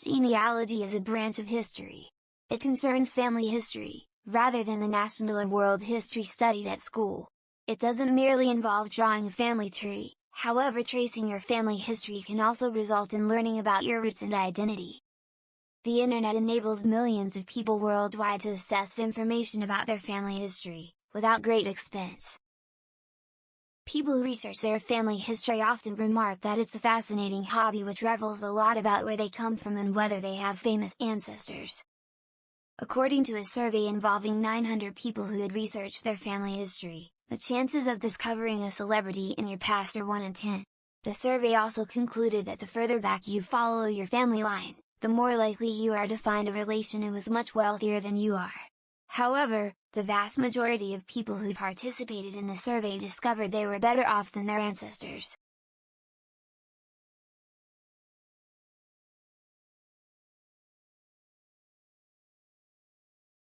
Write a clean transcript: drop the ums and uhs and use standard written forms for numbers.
Genealogy is a branch of history. It concerns family history, rather than the national or world history studied at school. It doesn't merely involve drawing a family tree, however tracing your family history can also result in learning about your roots and identity. The internet enables millions of people worldwide to assess information about their family history, without great expense. People who research their family history often remark that it's a fascinating hobby which reveals a lot about where they come from and whether they have famous ancestors. According to a survey involving 900 people who had researched their family history, the chances of discovering a celebrity in your past are 1 in 10. The survey also concluded that the further back you follow your family line, the more likely you are to find a relation who is much wealthier than you are. However, the vast majority of people who participated in the survey discovered they were better off than their ancestors.